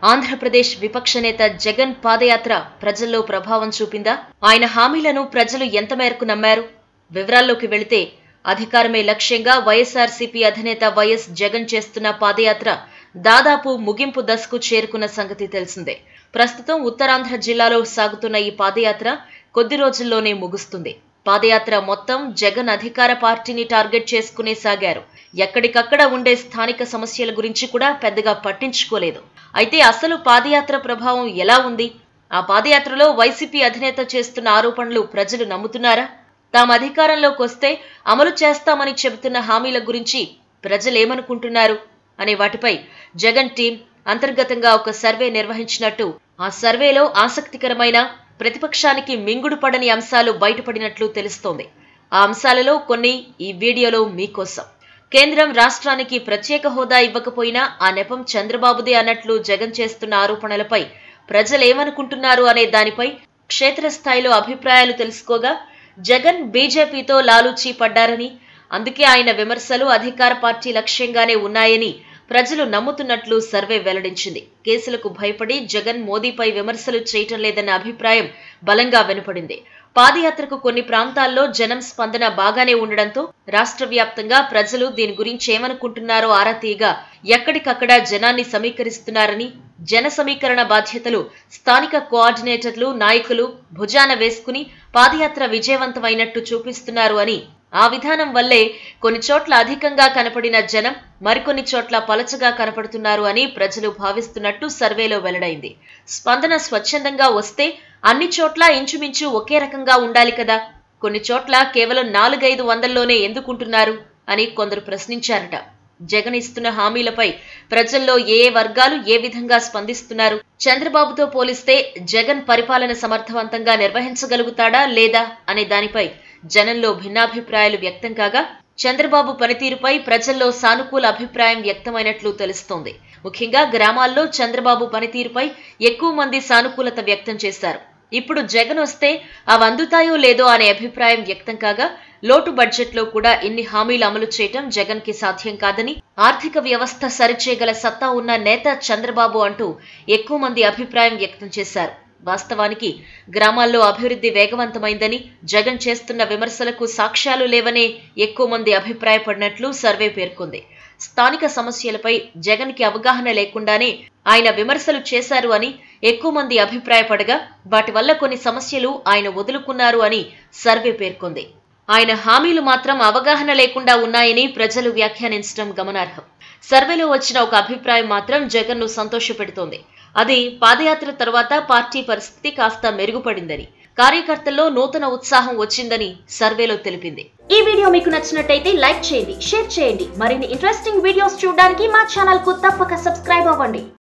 ఆంధ్రప్రదేశ్ విపక్ష నేత జగన్ పాదయాత్ర ప్రజల్లో ప్రభావం చూపిందా? ఆయన హామీలను ప్రజలు ఎంత మేరకు నమ్మారు? వివరాల్లోకి వెళితే అధికారమే లక్ష్యంగా వైఎస్ఆర్సీపీ అధినేత వైఎస్ జగన్ చేస్తున్న పాదయాత్ర దాదాపు ముగింపు దశకు చేరుకున్న సంగతి తెలిసిందే. ప్రస్తుతం ఉత్తరాంధ్ర జిల్లాలో సాగుతున్న ఈ పాదయాత్ర కొద్ది రోజుల్లోనే ముగుస్తుంది. పాదయాత్ర మొత్తం జగన్ అధికార పార్టీని టార్గెట్ చేసుకునే సాగారు. ఎక్కడికక్కడ ఉండే స్థానిక సమస్యల గురించి కూడా పెద్దగా పట్టించుకోలేదు. అయితే అసలు పాదయాత్ర ప్రభావం ఎలా ఉంది? ఆ పాదయాత్రలో వైసీపీ అధినేత చేస్తున్న ఆరోపణలు ప్రజలు నమ్ముతున్నారా? తాము అధికారంలోకి వస్తే అమలు చేస్తామని చెబుతున్న హామీల గురించి ప్రజలేమనుకుంటున్నారు అనే వాటిపై జగన్ టీం అంతర్గతంగా ఒక సర్వే నిర్వహించినట్టు, ఆ సర్వేలో ఆసక్తికరమైన, ప్రతిపక్షానికి మింగుడు పడని అంశాలు బయటపడినట్లు తెలుస్తోంది. ఆ అంశాలలో కొన్ని ఈ వీడియోలో మీకోసం. కేంద్రం రాష్ట్రానికి ప్రత్యేక హోదా ఇవ్వకపోయినా ఆ నెపం చంద్రబాబుదే అన్నట్లు జగన్ చేస్తున్న ఆరోపణలపై ప్రజలేమనుకుంటున్నారు అనే దానిపై క్షేత్రస్థాయిలో అభిప్రాయాలు తెలుసుకోగా, జగన్ బీజేపీతో లాలూచీ పడ్డారని, అందుకే ఆయన విమర్శలు అధికార పార్టీ లక్ష్యంగానే ఉన్నాయని ప్రజలు నమ్ముతున్నట్లు సర్వే వెల్లడించింది. కేసులకు భయపడి జగన్ మోదీపై విమర్శలు చేయటం లేదన్న అభిప్రాయం బలంగా వినపడింది. పాదయాత్రకు కొన్ని ప్రాంతాల్లో జనం స్పందన బాగానే ఉండడంతో రాష్ట్ర వ్యాప్తంగా ప్రజలు దీని గురించి ఏమనుకుంటున్నారో ఆరా తీయగా ఎక్కడికక్కడ జనాన్ని సమీకరిస్తున్నారని, జన సమీకరణ బాధ్యతలు స్థానిక కోఆర్డినేటర్లు, నాయకులు భుజాన వేసుకుని పాదయాత్ర విజయవంతమైనట్టు చూపిస్తున్నారు అని, ఆ విధానం వల్లే కొన్ని చోట్ల అధికంగా కనపడిన జనం మరికొన్ని చోట్ల పలచగా కనపడుతున్నారు అని ప్రజలు భావిస్తున్నట్టు సర్వేలో వెల్లడైంది. స్పందన స్వచ్ఛందంగా వస్తే అన్ని చోట్ల ఇంచుమించు ఒకే రకంగా ఉండాలి కదా, కొన్ని చోట్ల కేవలం 400-500లోనే ఎందుకుంటున్నారు అని కొందరు ప్రశ్నించారట. జగన్ ఇస్తున్న హామీలపై ప్రజల్లో ఏ వర్గాలు ఏ విధంగా స్పందిస్తున్నారు? చంద్రబాబుతో పోలిస్తే జగన్ పరిపాలన సమర్థవంతంగా నిర్వహించగలుగుతాడా లేదా అనే దానిపై జనంలో భిన్నాభిప్రాయాలు వ్యక్తం కాగా, చంద్రబాబు పనితీరుపై ప్రజల్లో సానుకూల అభిప్రాయం వ్యక్తమైనట్లు తెలుస్తోంది. ముఖ్యంగా గ్రామాల్లో చంద్రబాబు పనితీరుపై ఎక్కువ మంది సానుకూలత వ్యక్తం చేశారు. ఇప్పుడు జగన్ వస్తే అవి అందుతాయో లేదో అనే అభిప్రాయం వ్యక్తం కాగా, లోటు బడ్జెట్లో కూడా ఇన్ని హామీలు అమలు చేయటం జగన్ కి సాధ్యం కాదని, ఆర్థిక వ్యవస్థ సరిచేయగల సత్తా ఉన్న నేత చంద్రబాబు అంటూ ఎక్కువ మంది అభిప్రాయం వ్యక్తం చేశారు. వాస్తవానికి గ్రామాల్లో అభివృద్ధి వేగవంతమైందని, జగన్ చేస్తున్న విమర్శలకు సాక్ష్యాలు లేవనే ఎక్కువ మంది అభిప్రాయపడినట్లు సర్వే పేర్కొంది. స్థానిక సమస్యలపై జగన్ కి అవగాహన లేకుండానే ఆయన విమర్శలు చేశారు అని ఎక్కువ మంది అభిప్రాయపడగా, వాటి వల్ల కొన్ని సమస్యలు ఆయన వదులుకున్నారు అని సర్వే పేర్కొంది. ఆయన హామీలు మాత్రం అవగాహన లేకుండా ఉన్నాయని ప్రజలు వ్యాఖ్యానించడం గమనార్హం. సర్వేలో వచ్చిన ఒక అభిప్రాయం మాత్రం జగన్ ను సంతోషపెడుతోంది. అది పాదయాత్ర తర్వాత పార్టీ పరిస్థితి కాస్త మెరుగుపడిందని, కార్యకర్తల్లో నూతన ఉత్సాహం వచ్చిందని సర్వేలో తెలిపింది. ఈ వీడియో మీకు నచ్చినట్టయితే లైక్ చేయండి, షేర్ చేయండి. మరిన్ని ఇంట్రెస్టింగ్ వీడియోస్ చూడడానికి మా ఛానల్ కు తప్పక సబ్స్క్రైబ్ అవ్వండి.